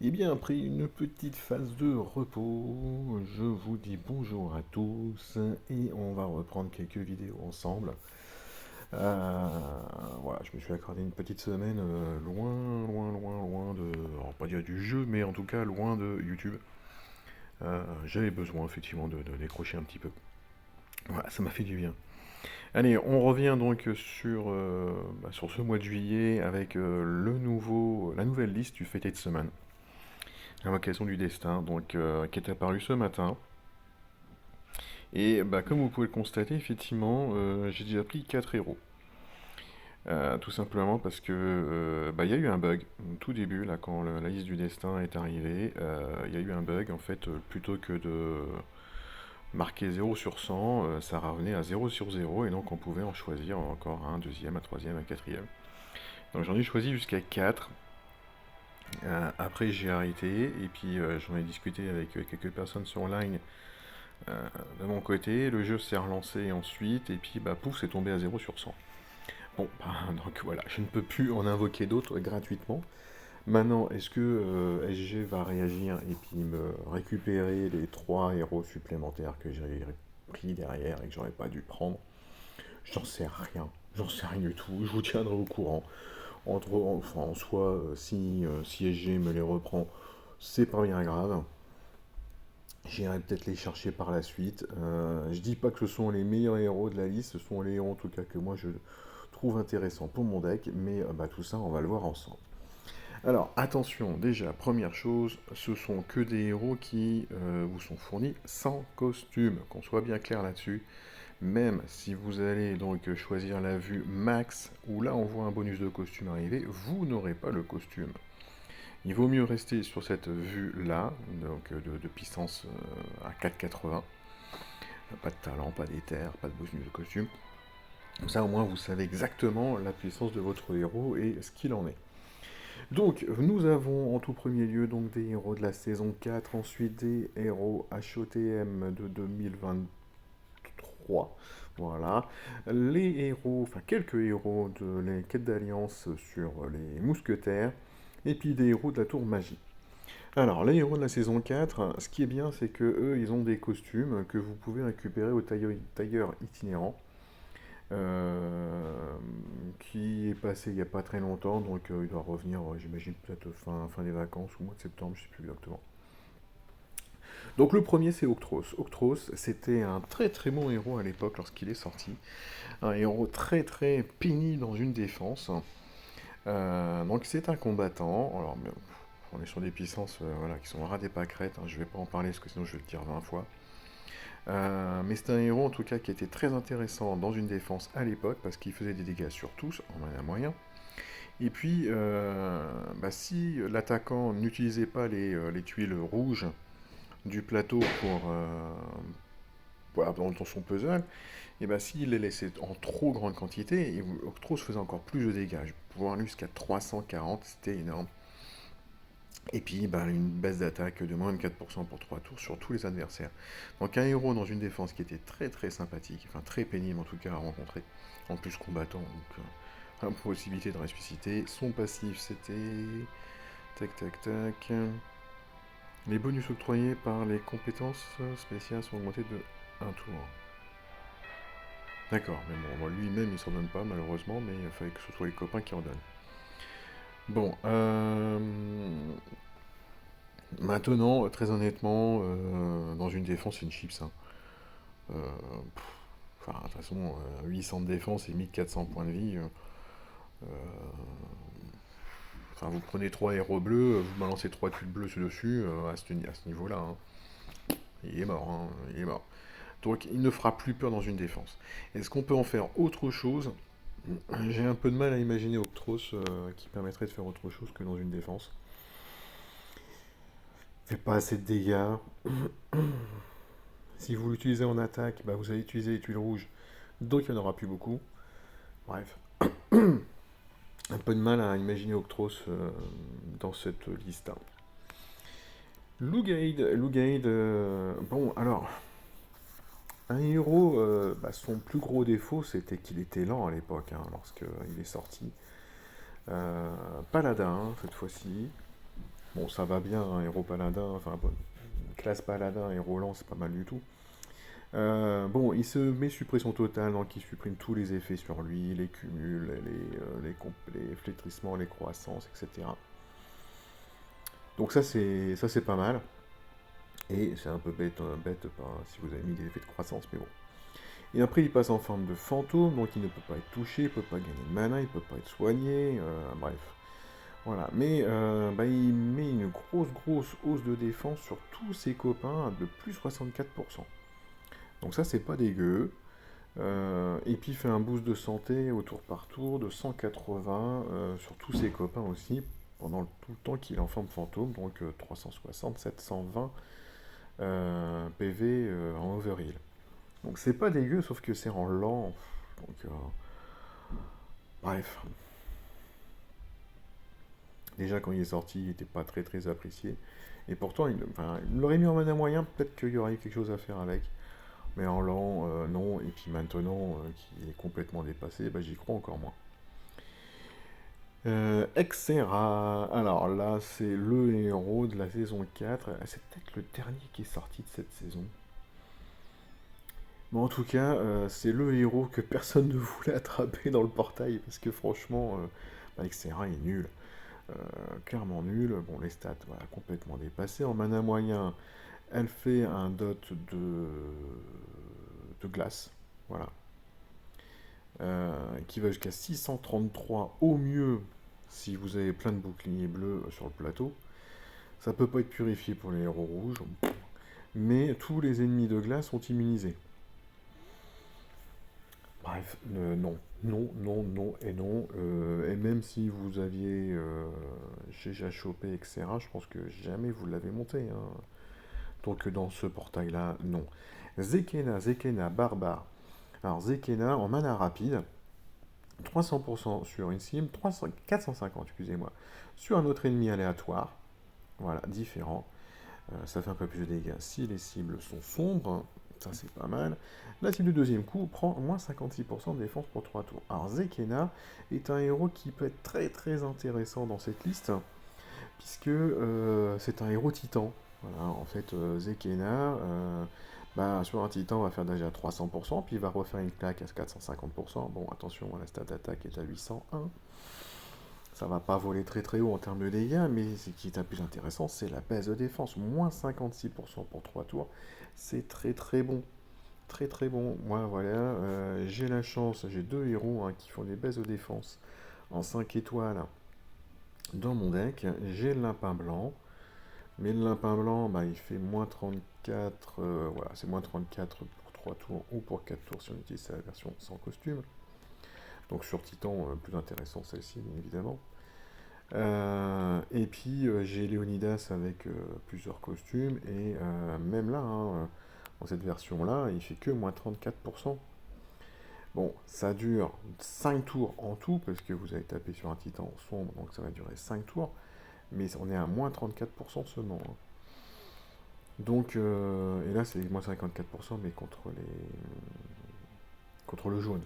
Eh bien, après une petite phase de repos, je vous dis bonjour à tous et on va reprendre quelques vidéos ensemble. Euh, voilà, je me suis accordé une petite semaine loin de, on va pas dire du jeu, mais en tout cas loin de YouTube. J'avais besoin effectivement de décrocher un petit peu. Voilà, ça m'a fait du bien. Allez, on revient donc sur ce mois de juillet avec la nouvelle liste du fêté de semaine. Invocation du destin, qui est apparu ce matin. Et bah, comme vous pouvez le constater, effectivement, j'ai déjà pris 4 héros. Tout simplement parce que il y a eu un bug au tout début, là, quand la liste du destin est arrivée. Il y a eu un bug, en fait, plutôt que de marquer 0 sur 100, ça revenait à 0 sur 0, et donc on pouvait en choisir encore un deuxième, un troisième, un quatrième. Donc j'en ai choisi jusqu'à 4. Après j'ai arrêté, et puis j'en ai discuté avec quelques personnes sur Line. De mon côté, le jeu s'est relancé ensuite, et puis bah pouf, c'est tombé à 0 sur 100. Bon, bah, donc voilà, je ne peux plus en invoquer d'autres gratuitement. Maintenant, est-ce que SG va réagir et puis me récupérer les 3 héros supplémentaires que j'ai pris derrière et que j'aurais pas dû prendre? J'en sais rien. J'en sais rien du tout. Je vous tiendrai au courant. Enfin, en soi, si SG me les reprend, c'est pas bien grave. J'irai peut-être les chercher par la suite. Je dis pas que ce sont les meilleurs héros de la liste, ce sont les héros en tout cas que moi je trouve intéressants pour mon deck, mais tout ça on va le voir ensemble. Alors attention, déjà première chose, ce sont que des héros qui vous sont fournis sans costume, qu'on soit bien clair là-dessus. Même si vous allez donc choisir la vue max, où là on voit un bonus de costume arriver, vous n'aurez pas le costume. Il vaut mieux rester sur cette vue-là, donc de puissance à 4,80. Pas de talent, pas d'éther, pas de bonus de costume. Comme ça, au moins, vous savez exactement la puissance de votre héros et ce qu'il en est. Donc, nous avons en tout premier lieu donc des héros de la saison 4, ensuite des héros HOTM de 2023. Voilà. Les héros, enfin quelques héros de les quêtes d'alliance sur les mousquetaires, et puis des héros de la tour magie. Alors, les héros de la saison 4, ce qui est bien, c'est que eux, ils ont des costumes que vous pouvez récupérer au tailleur itinérant, euh, qui est passé il n'y a pas très longtemps, donc il doit revenir, j'imagine, peut-être fin des vacances ou mois de septembre, je ne sais plus exactement. Donc le premier, c'est Octros. Octros, c'était un très très bon héros à l'époque lorsqu'il est sorti. Un héros très très pénible dans une défense. Donc c'est un combattant. Alors, on est sur des puissances voilà, qui sont ras des pâquerettes, hein. Je ne vais pas en parler parce que sinon je vais le dire 20 fois. Mais c'est un héros en tout cas qui était très intéressant dans une défense à l'époque parce qu'il faisait des dégâts sur tous en mana moyen. Et puis, si l'attaquant n'utilisait pas les tuiles rouges du plateau dans son puzzle, et s'il les laissait en trop grande quantité, Octros faisait encore plus de dégâts. Je pouvais aller jusqu'à 340, c'était énorme. Et puis, une baisse d'attaque de moins de 4% pour 3 tours sur tous les adversaires. Donc un héros dans une défense qui était très très sympathique, enfin très pénible en tout cas à rencontrer, en plus combattant, donc impossibilité de ressusciter. Son passif c'était... Tac tac tac... Les bonus octroyés par les compétences spéciales sont augmentés de un tour. D'accord, mais bon, lui-même il s'en donne pas malheureusement, mais il fallait que ce soit les copains qui en donnent. Bon, maintenant, très honnêtement, dans une défense, c'est une chips, hein. Euh, Enfin, de toute façon, 800 de défense et 1400 points de vie. Enfin, vous prenez 3 héros bleus, vous balancez 3 tuiles bleues dessus, à ce niveau-là, hein. Il est mort, hein, il est mort. Donc, il ne fera plus peur dans une défense. Est-ce qu'on peut en faire autre chose? J'ai un peu de mal à imaginer Octros qui permettrait de faire autre chose que dans une défense. Fait pas assez de dégâts. Si vous l'utilisez en attaque, vous allez utiliser les tuiles rouges, donc il n'y en aura plus beaucoup. Bref, un peu de mal à imaginer Octros dans cette liste. Lugaid, bon alors, un héros, son plus gros défaut c'était qu'il était lent à l'époque, hein, lorsqu'il est sorti. Paladin, cette fois-ci. Bon, ça va bien, hein, héros paladin, enfin, bon, classe paladin et Roland, c'est pas mal du tout. Bon, il se met suppression totale, donc il supprime tous les effets sur lui, les cumuls, les flétrissements, les croissances, etc. Donc ça c'est pas mal. Et c'est un peu bête, si vous avez mis des effets de croissance, mais bon. Et après, il passe en forme de fantôme, donc il ne peut pas être touché, il peut pas gagner de mana, il peut pas être soigné, bref. Voilà, mais il met une grosse hausse de défense sur tous ses copains de plus 64%. Donc ça, c'est pas dégueu. Et puis il fait un boost de santé au tour par tour de 180 sur tous ses copains aussi, pendant tout le temps qu'il est en forme fantôme, donc 360, 720 PV en overheal. Donc c'est pas dégueu, sauf que c'est en lent. Donc, bref. Déjà quand il est sorti, il était pas très apprécié. Et pourtant, il l'aurait mis en mana moyen, peut-être qu'il y aurait eu quelque chose à faire avec. Mais en lent, non. Et puis maintenant qu'il est complètement dépassé, bah, j'y crois encore moins. Exera. Alors là, c'est le héros de la saison 4. C'est peut-être le dernier qui est sorti de cette saison. Mais en tout cas, c'est le héros que personne ne voulait attraper dans le portail, parce que franchement, Exera est nul. Clairement nul. Bon, les stats, voilà, complètement dépassées. En mana moyen, elle fait un dot de glace. Voilà. Qui va jusqu'à 633 au mieux si vous avez plein de boucliers bleus sur le plateau. Ça peut pas être purifié pour les héros rouges, mais tous les ennemis de glace sont immunisés. Bref, non. Non et non. Et même si vous aviez déjà chopé, etc., je pense que jamais vous l'avez monté, hein. Donc dans ce portail-là, non. Zekena, barbare. Alors Zekena, en mana rapide, 300% sur une cible, 450, excusez-moi, sur un autre ennemi aléatoire. Voilà, différent. Ça fait un peu plus de dégâts si les cibles sont sombres. Ça, c'est pas mal. La cible du deuxième coup prend moins 56% de défense pour 3 tours. Alors, Zekena est un héros qui peut être très intéressant dans cette liste, puisque c'est un héros titan. Voilà, en fait, Zekena, sur un titan, on va faire déjà 300%, puis il va refaire une claque à 450%. Bon, attention, la stat d'attaque est à 801. Ça va pas voler très haut en termes de dégâts, mais ce qui est un plus intéressant, c'est la baisse de défense. Moins 56% pour 3 tours. C'est très bon. Très bon. Moi, voilà, j'ai la chance, j'ai deux héros qui font des baisses de défense en 5 étoiles dans mon deck. J'ai le Limpin Blanc. Mais le Limpin Blanc, il fait moins 34. Voilà, c'est moins 34 pour 3 tours ou pour 4 tours si on utilise la version sans costume. Donc sur Titan, plus intéressant celle-ci, bien évidemment. Et puis j'ai Léonidas avec plusieurs costumes, et même là, dans cette version-là, il fait que moins 34%. Bon, ça dure 5 tours en tout, parce que vous avez tapé sur un titan sombre, donc ça va durer 5 tours, mais on est à moins 34% seulement, hein. Donc, et là c'est moins 54%, mais contre le jaune.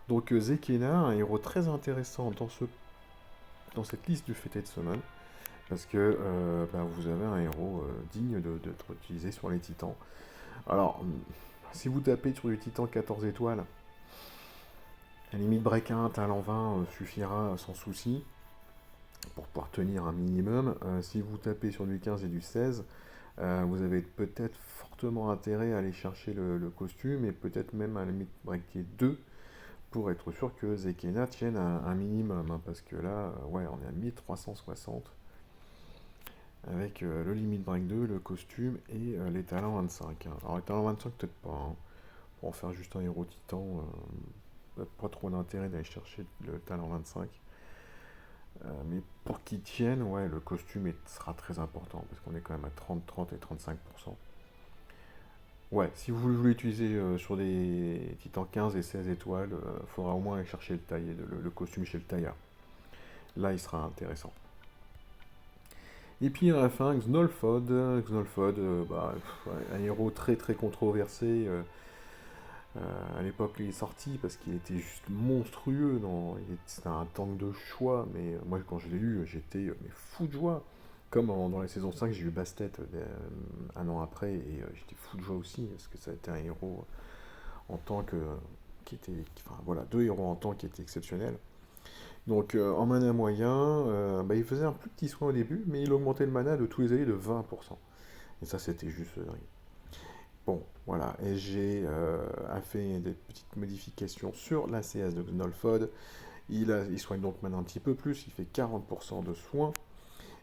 Donc Zekena, un héros très intéressant dans cette liste du Fated Summon, parce que vous avez un héros digne d'être utilisé sur les titans. Alors, si vous tapez sur du titan 14 étoiles, à la limite break 1, talent 20 suffira sans souci pour pouvoir tenir un minimum. Si vous tapez sur du 15 et du 16, vous avez peut-être fortement intérêt à aller chercher le costume, et peut-être même à la limite breaker 2 pour être sûr que Zekena tienne un minimum, hein, parce que là, on est à 1360 avec le Limit Break 2, le costume et les talents 25, hein. Alors les talents 25 peut-être pas, hein. Pour en faire juste un héros titan, pas trop d'intérêt d'aller chercher le talent 25. Mais pour qu'il tienne, le costume sera très important, parce qu'on est quand même à 30 et 35%. Ouais, si vous voulez l'utiliser sur des titans 15 et 16 étoiles, il faudra au moins aller chercher le costume chez le tailleur. Là, il sera intéressant. Et puis à la fin, Xnolfod, un héros très controversé. À l'époque, il est sorti parce qu'il était juste monstrueux. C'était un tank de choix, mais moi, quand je l'ai eu, j'étais fou de joie. Comme dans la saison 5, j'ai eu Bastet un an après, et j'étais fou de joie aussi, parce que ça a été un héros en tant que. Qui était, enfin voilà, deux héros en tant qui étaient exceptionnels. Donc en mana moyen, bah, il faisait un plus petit soin au début, mais il augmentait le mana de tous les alliés de 20%. Et ça, c'était juste dingue. Bon, voilà, et j'ai fait des petites modifications sur la CS de Xnolfod. Il soigne donc mana un petit peu plus, il fait 40% de soins,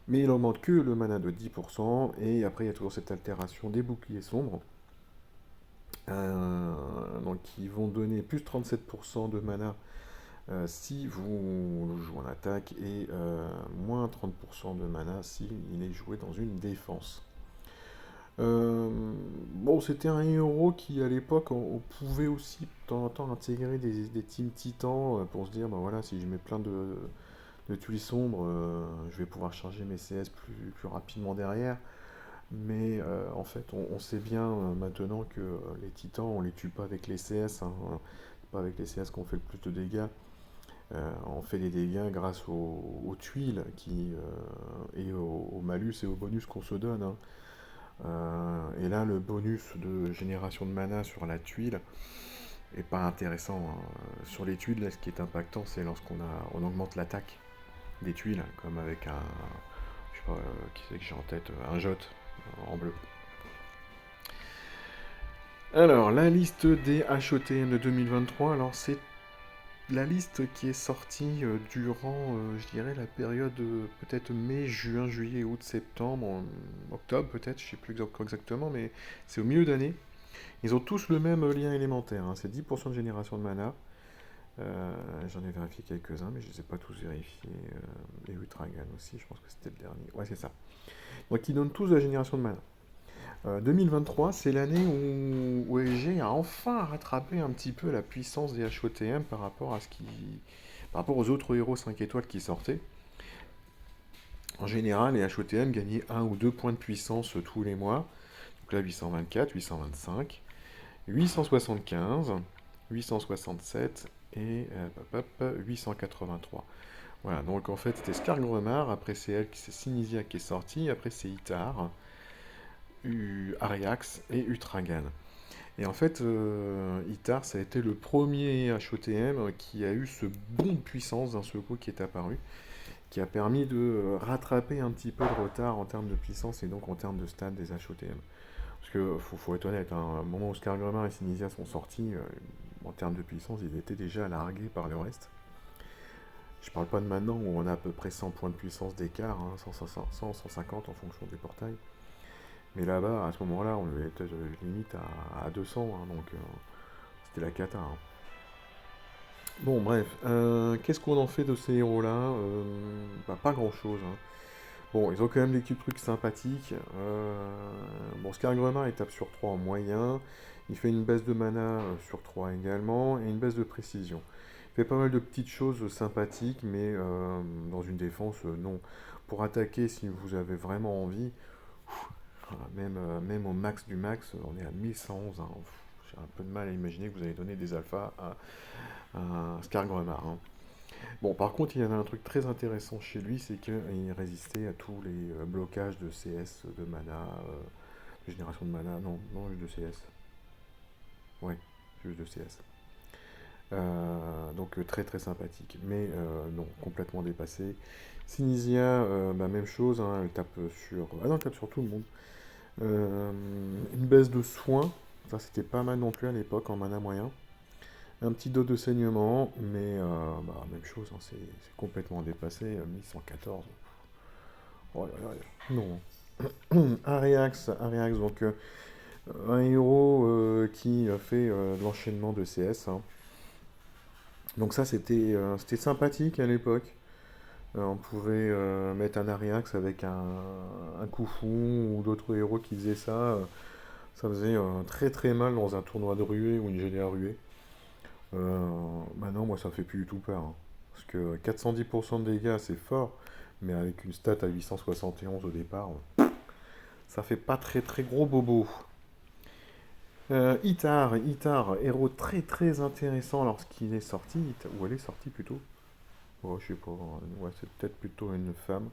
mais il augmente que le mana de 10%, et après il y a toujours cette altération des boucliers sombres, donc qui vont donner plus 37% de mana si vous le jouez en attaque, et moins 30% de mana si il est joué dans une défense. Euh, bon, c'était un héros qui, à l'époque, on pouvait aussi de temps en temps intégrer des teams titans pour se dire, bah voilà, si je mets plein de tuiles sombres, je vais pouvoir charger mes CS plus rapidement derrière. Mais en fait, on sait bien maintenant que les titans, on les tue pas avec les CS, hein, pas avec les CS qu'on fait le plus de dégâts. On fait des dégâts grâce aux tuiles et au malus et au bonus qu'on se donne, hein. Et là, le bonus de génération de mana sur la tuile est pas intéressant, hein. Sur les tuiles, là, ce qui est impactant, c'est on augmente l'attaque des tuiles, comme avec un. Je sais pas, qui c'est que j'ai en tête, un Jot en bleu. Alors, la liste des HOTM de 2023, alors c'est la liste qui est sortie durant, je dirais, la période peut-être mai, juin, juillet, août, septembre, octobre peut-être, je sais plus exactement, mais c'est au milieu d'année. Ils ont tous le même lien élémentaire, hein, c'est 10% de génération de mana. J'en ai vérifié quelques-uns, mais je ne les ai pas tous vérifiés. Et Utragan aussi, je pense que c'était le dernier. Ouais, c'est ça. Donc ils donnent tous de la génération de mana. 2023, c'est l'année où ESG a enfin rattrapé un petit peu la puissance des HOTM par rapport aux autres héros 5 étoiles qui sortaient. En général, les HOTM gagnaient 1 ou 2 points de puissance tous les mois. Donc là, 824, 825, 875, 867 et 883. Voilà, donc en fait, c'était Skargromar, après c'est Sinisia qui est sorti, après c'est Itar, Ariax et Utragan. Et en fait, Itar, ça a été le premier HOTM qui a eu ce bond de puissance d'un seul coup qui est apparu, qui a permis de rattraper un petit peu de retard en termes de puissance et donc en termes de stade des HOTM. Parce que faut être honnête, hein, au moment où Skargromar et Sinisia sont sortis, en termes de puissance, ils étaient déjà largués par le reste. Je parle pas de maintenant où on a à peu près 100 points de puissance d'écart, hein, 100, 150 en fonction des portails. Mais là-bas, à ce moment-là, on était limite à 200, hein, donc c'était la cata, hein. Bon, bref, qu'est-ce qu'on en fait de ces héros-là? Bah, pas grand-chose, hein. Bon, ils ont quand même des petits trucs sympathiques. Bon, Skargromar, il tape sur 3 en moyen. Il fait une baisse de mana sur 3 également, et une baisse de précision. Il fait pas mal de petites choses sympathiques, mais dans une défense, non. Pour attaquer, si vous avez vraiment envie, même au max du max, on est à 1111, hein. J'ai un peu de mal à imaginer que vous allez donner des alphas à Skargromar, hein. Bon, par contre, il y avait un truc très intéressant chez lui, c'est qu'il résistait à tous les blocages de CS, de mana, de génération de mana. Non, non, juste de CS. Ouais, juste de CS. Donc très très sympathique. Mais non, complètement dépassé. Sinisia, bah, même chose, hein, elle tape sur. Ah non, elle tape sur tout le monde. Une baisse de soins, ça c'était pas mal non plus à l'époque en mana moyen. Un petit dos de saignement, mais bah, même chose, hein, c'est complètement dépassé. 1114. Oh là là, non. Ariax, donc un héros qui fait de l'enchaînement de CS, hein. Donc ça c'était sympathique à l'époque. On pouvait mettre un Ariax avec un Khufu ou d'autres héros qui faisaient ça. Ça faisait très très mal dans un tournoi de ruée ou une GDA ruée. Maintenant, moi, ça fait plus du tout peur, hein. Parce que 410% de dégâts, c'est fort, mais avec une stat à 871 au départ, ça fait pas très très gros bobo. Itar, héros très très intéressant lorsqu'il est sorti, ou elle est sortie plutôt. Oh, je sais pas, ouais, c'est peut-être plutôt une femme.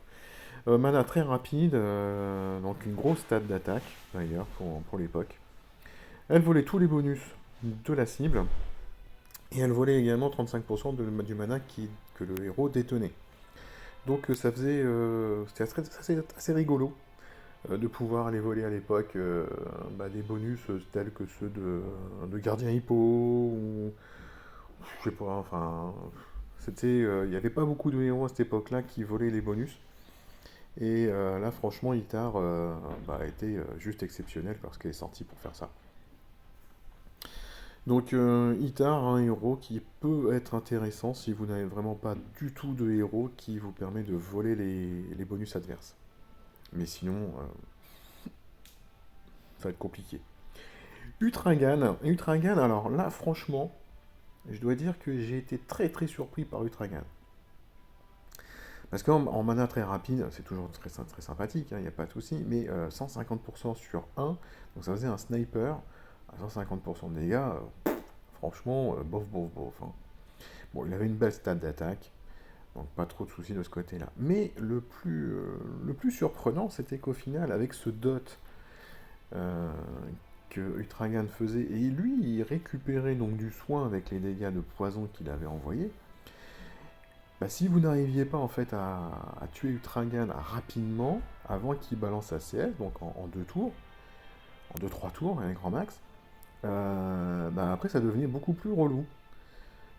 Mana très rapide, donc une grosse stat d'attaque, d'ailleurs, pour l'époque. Elle volait tous les bonus de la cible, et elle volait également 35% du mana que le héros détenait. Donc ça faisait... c'était assez rigolo de pouvoir aller voler à l'époque des bonus tels que ceux de Gardien Hippo, ou... Je sais pas, enfin... Il n'y avait pas beaucoup de héros à cette époque-là qui volaient les bonus. Et là, franchement, Itar a été juste exceptionnel lorsqu'elle est sortie pour faire ça. Donc, Itar, un héros qui peut être intéressant si vous n'avez vraiment pas du tout de héros qui vous permet de voler les bonus adverses. Mais sinon, ça va être compliqué. Utragan, alors là, franchement, je dois dire que j'ai été très très surpris par Utragan. Parce qu'en mana très rapide, c'est toujours très, très sympathique, il n'y a pas de souci, mais 150% sur 1, donc ça faisait un sniper à 150% de dégâts, franchement, bof, bof, bof. Hein. Bon, il avait une belle stat d'attaque, donc pas trop de soucis de ce côté-là. Mais le plus surprenant, c'était qu'au final, avec ce dot euh, que Utragan faisait, et lui, il récupérait donc du soin avec les dégâts de poison qu'il avait envoyés. Bah, si vous n'arriviez pas en fait à tuer Utragan rapidement, avant qu'il balance sa CS, donc en deux tours, en deux trois tours, un grand max, après ça devenait beaucoup plus relou.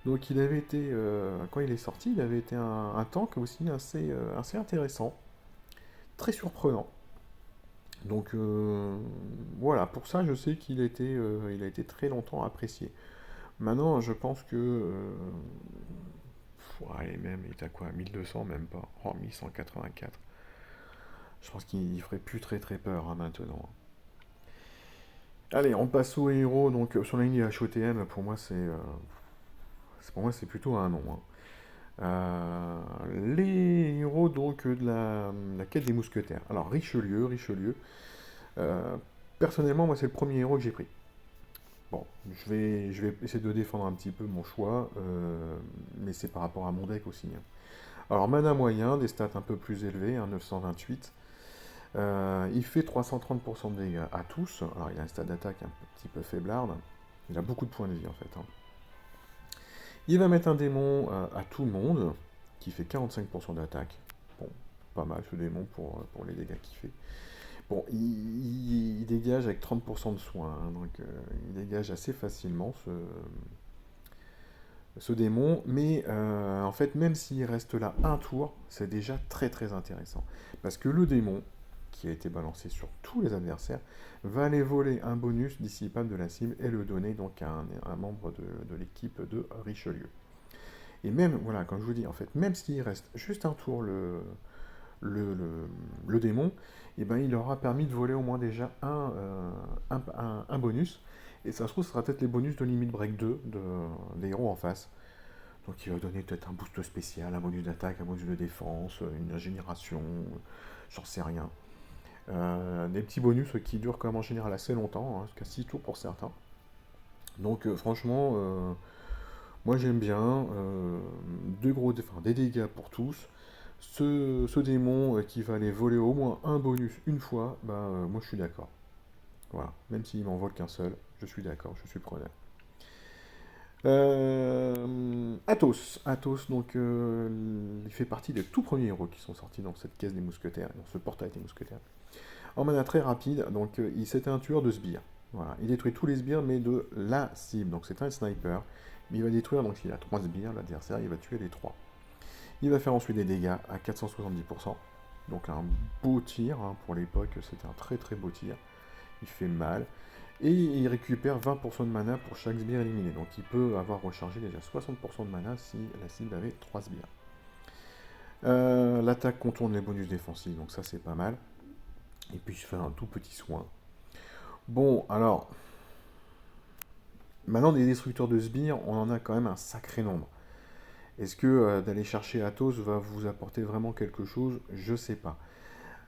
Donc il avait été, quand il est sorti, il avait été un tank aussi assez intéressant, très surprenant. Donc voilà, pour ça je sais il a été très longtemps apprécié. Maintenant je pense que allez, même, il est à quoi? 1200, même pas. Oh, 1184. Je pense qu'il ferait plus très très peur hein, maintenant. Allez, on passe aux héros. Donc, sur la ligne HOTM, pour moi, c'est plutôt un nom. Hein. Les héros donc de la quête des mousquetaires. Alors, Richelieu. euh, Personnellement, moi, c'est le premier héros que j'ai pris. Bon, je vais essayer de défendre un petit peu mon choix, mais c'est par rapport à mon deck aussi. Hein. Alors, mana moyen, des stats un peu plus élevées, hein, 928. Il fait 330% de dégâts à tous. Alors, il a un stade d'attaque un petit peu faiblarde. Il a beaucoup de points de vie en fait. Hein. Il va mettre un démon à tout le monde, qui fait 45% d'attaque. Bon, pas mal ce démon pour les dégâts qu'il fait. Bon, il dégage avec 30% de soins, hein, donc il dégage assez facilement ce démon, mais en fait, même s'il reste là un tour, c'est déjà très très intéressant. Parce que le démon, qui a été balancé sur tous les adversaires, va aller voler un bonus dissipable de la cible et le donner donc à un membre de l'équipe de Richelieu. Et même, voilà, comme je vous dis, en fait, même s'il reste juste un tour le, le, le démon, et ben, il aura permis de voler au moins déjà un bonus. Et ça se trouve, ce sera peut-être les bonus de Limit Break 2 des héros en face. Donc il va donner peut-être un boost spécial, un bonus d'attaque, un bonus de défense, une régénération, j'en sais rien. Des petits bonus qui durent quand même en général assez longtemps, hein, jusqu'à 6 tours pour certains. Donc franchement, moi j'aime bien. Des dégâts pour tous. Ce démon qui va aller voler au moins un bonus une fois, moi je suis d'accord. Voilà, même s'il m'en vole qu'un seul, je suis d'accord, je suis preneur. Athos, donc il fait partie des tout premiers héros qui sont sortis dans cette caisse des mousquetaires, dans ce portail des mousquetaires. En mana très rapide, donc c'était un tueur de sbires. Voilà, il détruit tous les sbires, mais de la cible. Donc c'est un sniper, mais il va détruire, donc s'il a 3 sbires, l'adversaire, il va tuer les 3. Il va faire ensuite des dégâts à 470%. Donc un beau tir, hein, pour l'époque, c'était un très très beau tir. Il fait mal. Et il récupère 20% de mana pour chaque sbire éliminé. Donc il peut avoir rechargé déjà 60% de mana si la cible avait 3 sbires. L'attaque contourne les bonus défensifs, donc ça c'est pas mal. Et puis je fais un tout petit soin. Bon, alors, maintenant des destructeurs de sbires, on en a quand même un sacré nombre. Est-ce que d'aller chercher Athos va vous apporter vraiment quelque chose? Je sais pas.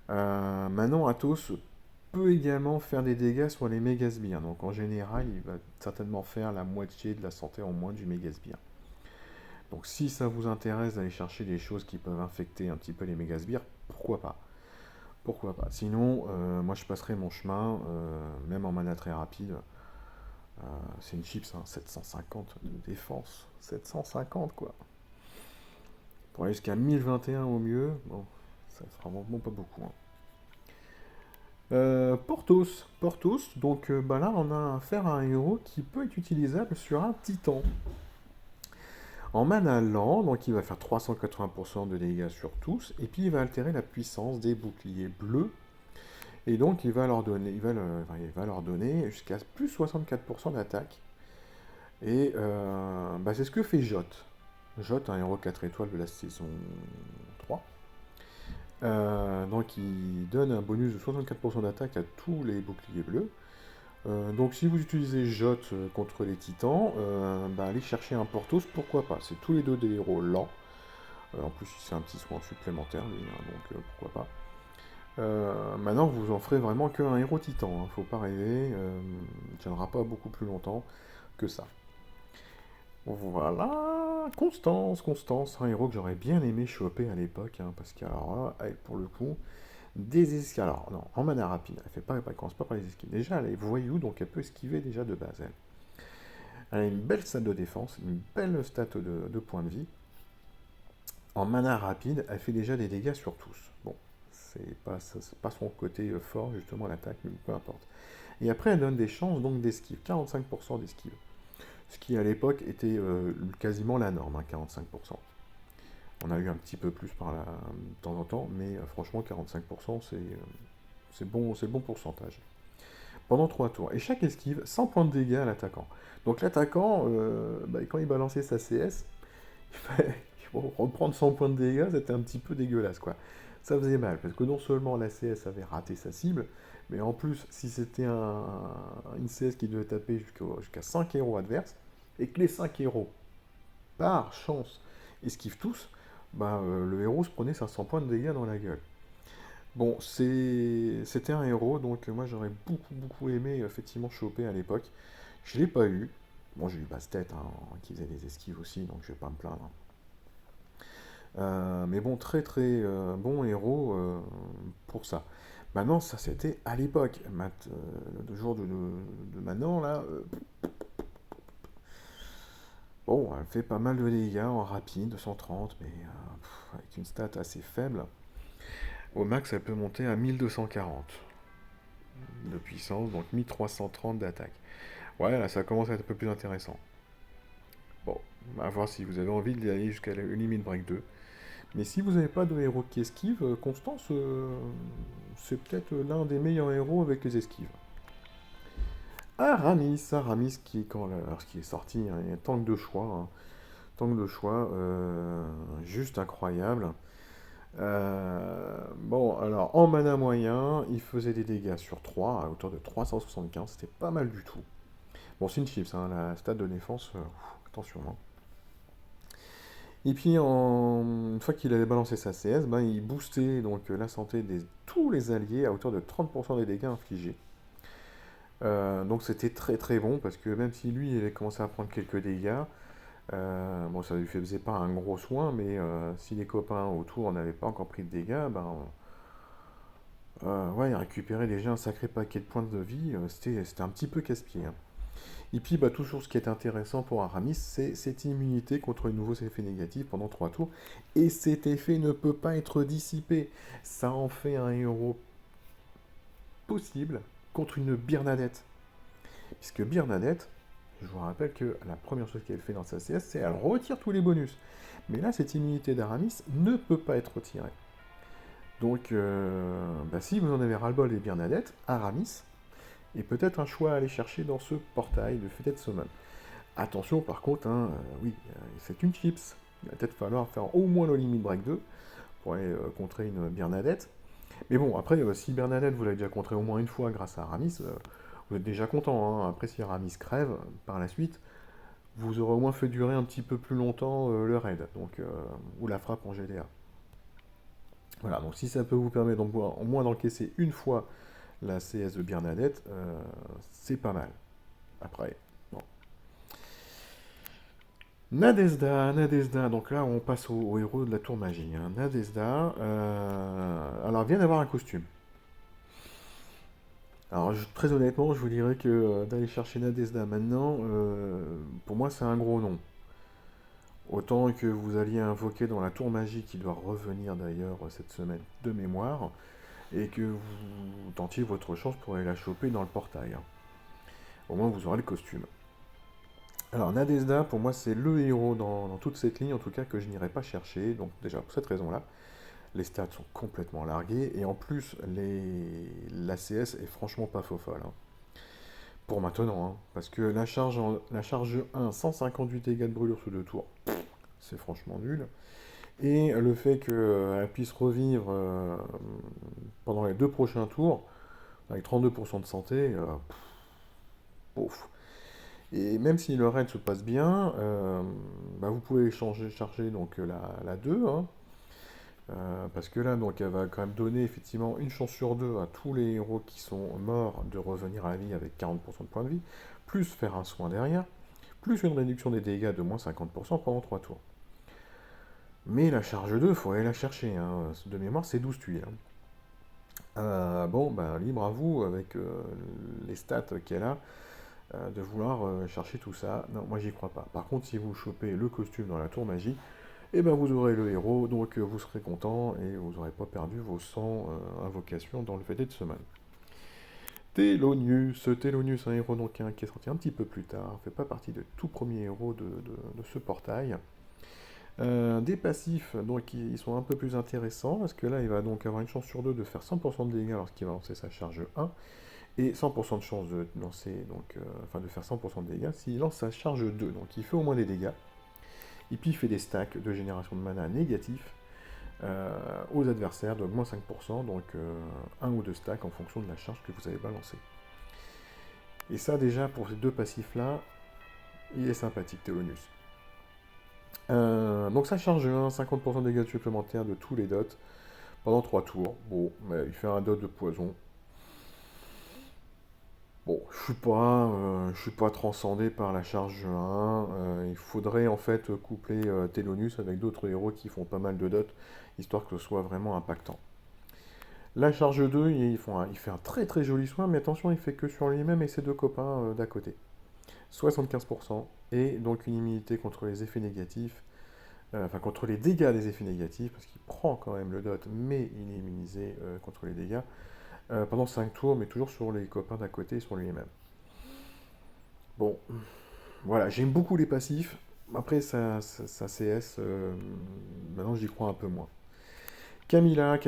Maintenant, Athos peut également faire des dégâts sur les méga sbires. Donc en général, il va certainement faire la moitié de la santé en moins du méga sbire. Donc si ça vous intéresse d'aller chercher des choses qui peuvent infecter un petit peu les méga sbires, pourquoi pas? Pourquoi pas? Sinon, moi je passerai mon chemin, même en mana très rapide. C'est une chips, hein, 750 de défense. 750 quoi. Pour aller jusqu'à 1021 au mieux, bon, ça sera vraiment pas beaucoup, hein. Porthos, donc bah là on a affaire à un héros qui peut être utilisable sur un titan. En mana lent, donc il va faire 380% de dégâts sur tous, et puis il va altérer la puissance des boucliers bleus, et donc il va leur donner jusqu'à plus 64% d'attaque. Et bah, c'est ce que fait Jot. Jot, un héros 4 étoiles de la saison 3. Donc il donne un bonus de 64% d'attaque à tous les boucliers bleus. Donc si vous utilisez Jot contre les titans, bah, allez chercher un Porthos, pourquoi pas. C'est tous les deux des héros lents. En plus c'est un petit soin supplémentaire lui, hein, donc pourquoi pas. Maintenant vous en ferez vraiment qu'un héros titan, hein, faut pas rêver, il ne tiendra pas beaucoup plus longtemps que ça. Voilà, Constance, un héros que j'aurais bien aimé choper à l'époque, hein, parce qu'alors là, elle, pour le coup, des esquives. Alors, non, en mana rapide, elle commence pas par les esquives. Déjà, elle est voyou, donc elle peut esquiver déjà de base. Elle a une belle stat de défense, une belle stat de points de vie. En mana rapide, elle fait déjà des dégâts sur tous. Bon, c'est pas son côté fort, justement, l'attaque, mais peu importe. Et après, elle donne des chances donc d'esquive, 45% d'esquive. Ce qui à l'époque était quasiment la norme, hein, 45%. On a eu un petit peu plus de temps en temps, mais franchement 45% c'est bon pourcentage. Pendant 3 tours. Et chaque esquive, 100 points de dégâts à l'attaquant. Donc l'attaquant, bah, quand il balançait sa CS, bon, reprendre 100 points de dégâts, c'était un petit peu dégueulasse, quoi. Ça faisait mal, parce que non seulement la CS avait raté sa cible, mais en plus, si c'était une CS qui devait taper jusqu'à 5 héros adverses, et que les 5 héros, par chance, esquivent tous, bah, le héros se prenait 500 points de dégâts dans la gueule. Bon, c'était un héros, donc moi j'aurais beaucoup aimé effectivement choper à l'époque. Je l'ai pas eu. Bon, j'ai eu Bastet, hein, qui faisait des esquives aussi, donc je vais pas me plaindre. Mais bon, très bon héros pour ça. Maintenant, ça c'était à l'époque. Le jour de maintenant, là, bon, elle fait pas mal de dégâts en rapide, 130, mais avec une stat assez faible. Au max, elle peut monter à 1240 de puissance, donc 1330 d'attaque. Ouais, là, ça commence à être un peu plus intéressant. Bon, à voir si vous avez envie d'aller jusqu'à la limite break 2. Mais si vous n'avez pas de héros qui esquive, Constance, c'est peut-être l'un des meilleurs héros avec les esquives. Aramis lorsqu'il est sorti, hein, il y a tank de choix. Hein. Tank de choix, juste incroyable. Bon, alors en mana moyen, il faisait des dégâts sur 3 à hauteur de 375, c'était pas mal du tout. Bon, c'est une chips, hein, la stat de défense, attention. Hein. Et puis, une fois qu'il avait balancé sa CS, ben, il boostait donc, la santé de tous les alliés à hauteur de 30% des dégâts infligés. Donc c'était très bon, parce que même si lui, il avait commencé à prendre quelques dégâts, bon, ça lui faisait pas un gros soin, mais si les copains autour n'avaient pas encore pris de dégâts, ben, ouais, il récupérait déjà un sacré paquet de points de vie, c'était un petit peu casse-pied. Hein. Et puis, bah, toujours ce qui est intéressant pour Aramis, c'est cette immunité contre les nouveaux effets négatifs pendant 3 tours. Et cet effet ne peut pas être dissipé. Ça en fait un héros possible contre une Bernadette. Puisque Bernadette, je vous rappelle que la première chose qu'elle fait dans sa CS, c'est qu'elle retire tous les bonus. Mais là, cette immunité d'Aramis ne peut pas être retirée. Donc, bah, si vous en avez ras-le-bol des Bernadettes, Aramis est peut-être un choix à aller chercher dans ce portail de Fêted Summon. Attention par contre, hein, oui, c'est une chips. Il va peut-être falloir faire au moins le limit break 2 pour aller contrer une Bernadette. Mais bon, après, si Bernadette vous l'avez déjà contré au moins une fois grâce à Aramis, vous êtes déjà content. Hein. Après, si Aramis crève par la suite, vous aurez au moins fait durer un petit peu plus longtemps le raid, donc, ou la frappe en GDA. Voilà, donc si ça peut vous permettre donc, au moins d'encaisser une fois la CS de Bernadette, c'est pas mal. Après, bon. Nadezda, Nadezda, donc là on passe au héros de la tour magie, hein. Nadezda, alors vient d'avoir un costume. Alors très honnêtement, je vous dirais que d'aller chercher Nadezda maintenant, pour moi c'est un gros nom. Autant que vous alliez invoquer dans la tour magie qui doit revenir d'ailleurs cette semaine de mémoire, et que vous tentiez votre chance pour aller la choper dans le portail, hein. Au moins vous aurez le costume. Alors Nadezda, pour moi c'est le héros dans toute cette ligne, en tout cas que je n'irai pas chercher, donc déjà pour cette raison-là. Les stats sont complètement largués, et en plus l'ACS est franchement pas faux folle, hein. Pour maintenant, hein, parce que la charge 1, 158 dégâts de brûlure sous 2 tours, c'est franchement nul. Et le fait qu'elle puisse revivre pendant les 2 prochains tours, avec 32% de santé, pauvre. Et même si le raid se passe bien, bah, vous pouvez charger donc la 2, hein, parce que là, donc, elle va quand même donner effectivement une chance sur deux à tous les héros qui sont morts de revenir à la vie avec 40% de points de vie, plus faire un soin derrière, plus une réduction des dégâts de moins 50% pendant 3 tours. Mais la charge 2, il faut aller la chercher, hein. De mémoire, c'est 12 tuiles, hein. Bon, bah, libre à vous, avec les stats qu'elle a, de vouloir chercher tout ça. Non, moi j'y crois pas. Par contre, si vous chopez le costume dans la tour magie, et ben vous aurez le héros, donc vous serez content et vous n'aurez pas perdu vos 100 invocations dans le VD de semaine. Thelonius, un héros donc, hein, qui est sorti un petit peu plus tard, fait pas partie des tout premiers héros de ce portail. Des passifs, donc ils sont un peu plus intéressants, parce que là il va donc avoir une chance sur deux de faire 100% de dégâts lorsqu'il va lancer sa charge 1, et 100% de chance de lancer, donc, enfin de faire 100% de dégâts s'il lance sa charge 2, donc il fait au moins des dégâts. Et puis il fait des stacks de génération de mana négatifs aux adversaires de moins 5%, donc un ou deux stacks en fonction de la charge que vous avez balancée. Et ça déjà pour ces deux passifs là, il est sympathique Thelonius. Donc ça charge 1, 50% de dégâts supplémentaires de tous les dots pendant 3 tours. Bon, mais il fait un dot de poison. Bon, je suis pas transcendé par la charge 1. Il faudrait en fait coupler Thelonius avec d'autres héros qui font pas mal de dots, histoire que ce soit vraiment impactant. La charge 2, il fait un très très joli soin, mais attention, il fait que sur lui-même et ses deux copains d'à côté. 75%, et donc une immunité contre les effets négatifs, enfin contre les dégâts des effets négatifs, parce qu'il prend quand même le dot, mais il est immunisé contre les dégâts, pendant 5 tours, mais toujours sur les copains d'à côté et sur lui-même. Bon, voilà, j'aime beaucoup les passifs. Après, ça CS, maintenant j'y crois un peu moins. Camilla,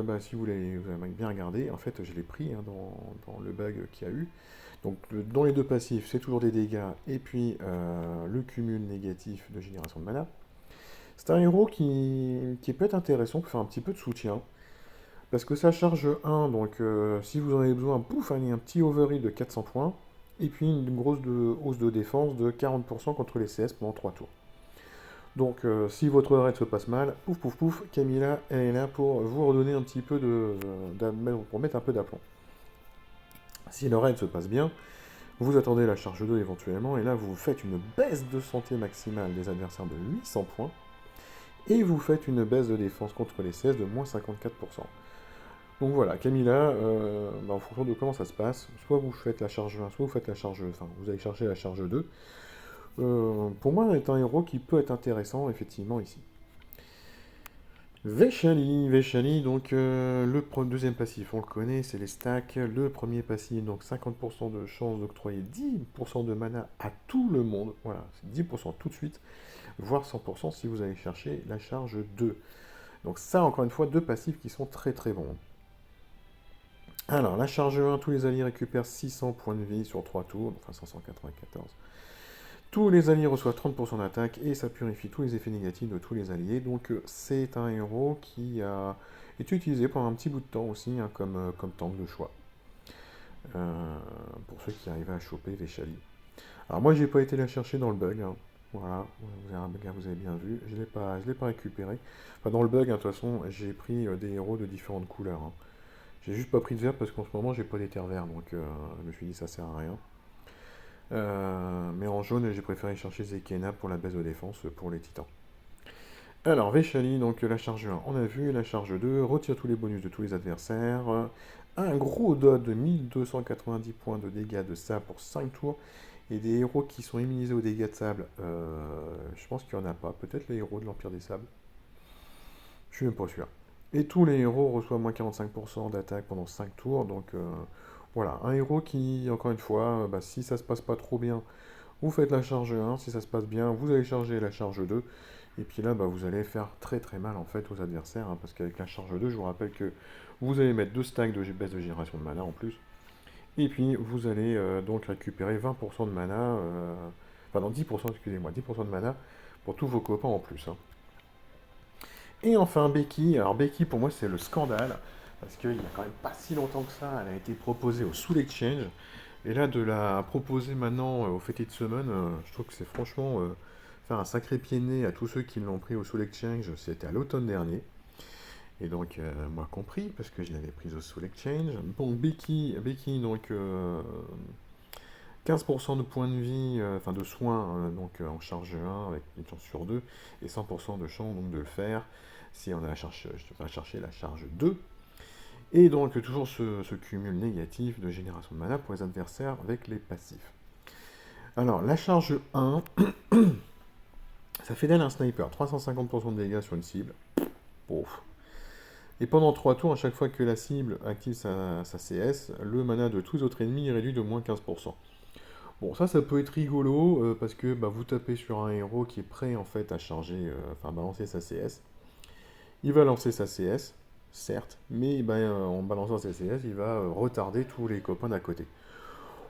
bah, si vous avez bien regardé, en fait, je l'ai pris, hein, dans le bug qu'il y a eu. Donc, dans les deux passifs, c'est toujours des dégâts, et puis le cumul négatif de génération de mana. C'est un héros qui peut être intéressant pour faire un petit peu de soutien. Parce que ça charge 1, donc si vous en avez besoin, pouf, il y a un petit overheat de 400 points. Et puis une grosse hausse de défense de 40% contre les CS pendant 3 tours. Donc si votre raid se passe mal, pouf pouf pouf, Camilla, elle est là pour vous redonner un petit peu pour mettre un peu d'aplomb. Si le raid se passe bien, vous attendez la charge 2 éventuellement, et là vous faites une baisse de santé maximale des adversaires de 800 points, et vous faites une baisse de défense contre les CS de moins 54%. Donc voilà, Camilla, bah, en fonction de comment ça se passe, soit vous faites la charge 1, soit vous faites la charge, enfin vous allez chercher la charge 2. Pour moi, c'est un héros qui peut être intéressant effectivement ici. Veshali, donc le deuxième passif, on le connaît, c'est les stacks. Le premier passif, donc 50% de chance d'octroyer 10% de mana à tout le monde. Voilà, c'est 10% tout de suite, voire 100% si vous allez chercher la charge 2. Donc ça, encore une fois, deux passifs qui sont très très bons. Alors, la charge 1, tous les alliés récupèrent 600 points de vie sur 3 tours, enfin 594. Tous les alliés reçoivent 30% d'attaque et ça purifie tous les effets négatifs de tous les alliés. Donc c'est un héros qui a été utilisé pendant un petit bout de temps aussi, hein, comme tank de choix. Pour ceux qui arrivaient à choper Veshali. Alors moi j'ai pas été la chercher dans le bug, hein. Voilà, vous avez bien vu, je l'ai pas récupéré. Enfin dans le bug, hein, de toute façon, j'ai pris des héros de différentes couleurs, hein. J'ai juste pas pris de vert parce qu'en ce moment j'ai pas d'éther vert, donc je me suis dit ça sert à rien. Mais en jaune, j'ai préféré chercher Zekena pour la baisse de défense pour les titans. Alors, Véchali, donc la charge 1, on a vu, la charge 2, retire tous les bonus de tous les adversaires, un gros dot de 1290 points de dégâts de sable pour 5 tours, et des héros qui sont immunisés aux dégâts de sable, je pense qu'il n'y en a pas, peut-être les héros de l'Empire des Sables, je suis même pas sûr. Et tous les héros reçoivent moins 45% d'attaque pendant 5 tours, donc voilà, un héros qui, encore une fois, bah, si ça se passe pas trop bien, vous faites la charge 1, si ça se passe bien, vous allez charger la charge 2, et puis là, bah, vous allez faire très très mal en fait aux adversaires, hein, parce qu'avec la charge 2, je vous rappelle que vous allez mettre 2 stacks de baisse de génération de mana en plus, et puis vous allez donc récupérer 20% de mana, enfin non 10%, excusez-moi, 10% de mana pour tous vos copains en plus, hein. Et enfin Becky, alors Becky pour moi c'est le scandale, parce qu'il n'y a quand même pas si longtemps que ça, elle a été proposée au Soul Exchange, et là de la proposer maintenant au Fêté de Semaine, je trouve que c'est franchement faire un sacré pied de nez à tous ceux qui l'ont pris au Soul Exchange, c'était à l'automne dernier. Et donc, moi compris, parce que je l'avais prise au Soul Exchange. Bon, Becky donc 15% de points de vie, enfin de soins, donc en charge 1 avec une chance sur 2, et 100% de chance donc de le faire si on a va chercher la charge 2. Et donc toujours ce cumul négatif de génération de mana pour les adversaires avec les passifs. Alors la charge 1, ça fait d'elle un sniper, 350% de dégâts sur une cible. Pouf. Et pendant 3 tours, à chaque fois que la cible active sa CS, le mana de tous les autres ennemis est réduit de moins 15%. Bon, ça peut être rigolo, parce que bah, vous tapez sur un héros qui est prêt en fait à charger, enfin balancer sa CS. Il va lancer sa CS, certes, mais ben, en balançant sa CS, il va retarder tous les copains d'à côté.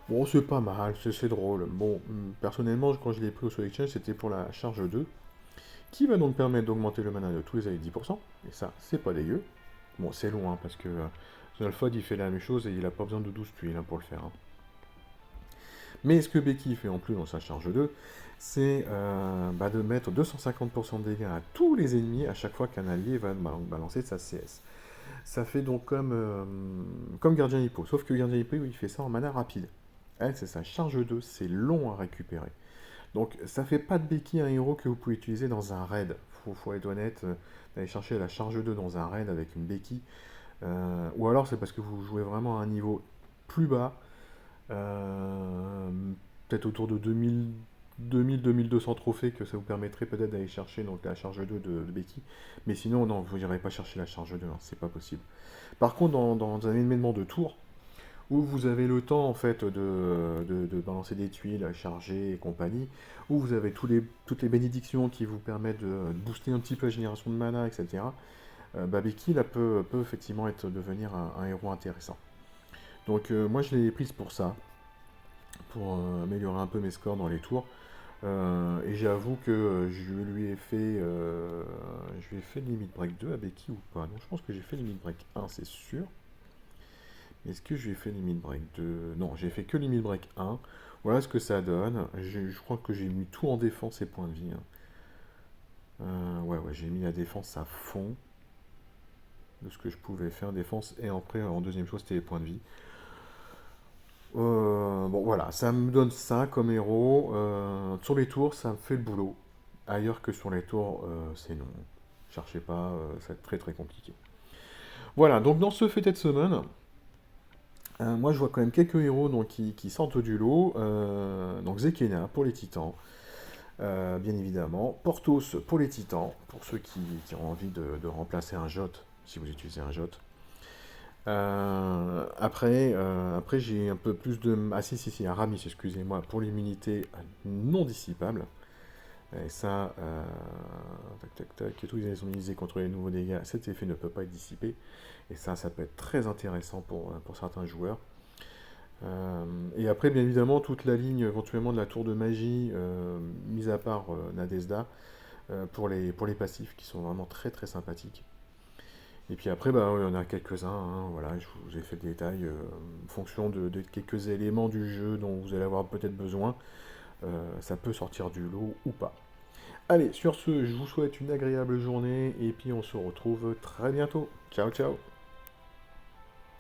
Bon, c'est pas mal, c'est drôle. Bon, personnellement, quand je l'ai pris au Soul Exchange, c'était pour la charge 2, qui va donc permettre d'augmenter le mana de tous les alliés de 10%, et ça, c'est pas dégueu. Bon, c'est loin, parce que Znolfod, il fait la même chose, et il a pas besoin de 12 tuiles hein, pour le faire, hein. Mais ce que Becky fait en plus dans sa charge 2, c'est bah, de mettre 250% de dégâts à tous les ennemis à chaque fois qu'un allié va balancer sa CS. Ça fait donc comme Gardien Hippo, sauf que Gardien Hippo, il fait ça en mana rapide. Elle, c'est sa charge 2, c'est long à récupérer. Donc ça fait pas de Becky un héros que vous pouvez utiliser dans un raid. Faut être honnête, d'aller chercher la charge 2 dans un raid avec une Becky. Ou alors c'est parce que vous jouez vraiment à un niveau plus bas, euh, peut-être autour de 2000-2200 trophées, que ça vous permettrait peut-être d'aller chercher donc, la charge 2 de Becky. Mais sinon, non, vous n'irez pas chercher la charge 2, hein, c'est pas possible. Par contre, dans un événement de tour, où vous avez le temps en fait de balancer des tuiles, charger et compagnie, où vous avez toutes les bénédictions qui vous permettent de booster un petit peu la génération de mana, etc. Bah Becky là, peut effectivement devenir un héros intéressant. Donc moi je l'ai prise pour ça, pour améliorer un peu mes scores dans les tours. Et j'avoue que je lui ai fait Limit Break 2 à Becky ou pas. Donc je pense que j'ai fait Limit Break 1, c'est sûr. Est-ce que je lui ai fait Limit Break 2? Non, j'ai fait que Limit Break 1. Voilà ce que ça donne. Je crois que j'ai mis tout en défense et points de vie, hein. Ouais, j'ai mis la défense à fond de ce que je pouvais faire en défense. Et après, en deuxième chose, c'était les points de vie. Bon, voilà, ça me donne ça comme héros. Sur les tours, ça me fait le boulot. Ailleurs que sur les tours, c'est non. Cherchez pas, ça va être très très compliqué. Voilà, donc dans ce fêté de semaine, moi je vois quand même quelques héros donc, qui sortent du lot. Donc Zekena pour les titans, bien évidemment. Portos pour les titans, pour ceux qui ont envie de remplacer un Jot, si vous utilisez un Jot. Après j'ai un peu plus de... Ah si, Aramis, excusez-moi, pour l'immunité non dissipable. Et ça, et tous les immunisés contre les nouveaux dégâts, cet effet ne peut pas être dissipé. Et ça peut être très intéressant pour certains joueurs. Et après, bien évidemment, toute la ligne éventuellement de la tour de magie, mis à part Nadezda, pour les passifs qui sont vraiment très très sympathiques. Et puis après, bah, il y en a quelques-uns, hein, voilà, je vous ai fait le détail en fonction de quelques éléments du jeu dont vous allez avoir peut-être besoin. Ça peut sortir du lot ou pas. Allez, sur ce, je vous souhaite une agréable journée et puis on se retrouve très bientôt. Ciao, ciao!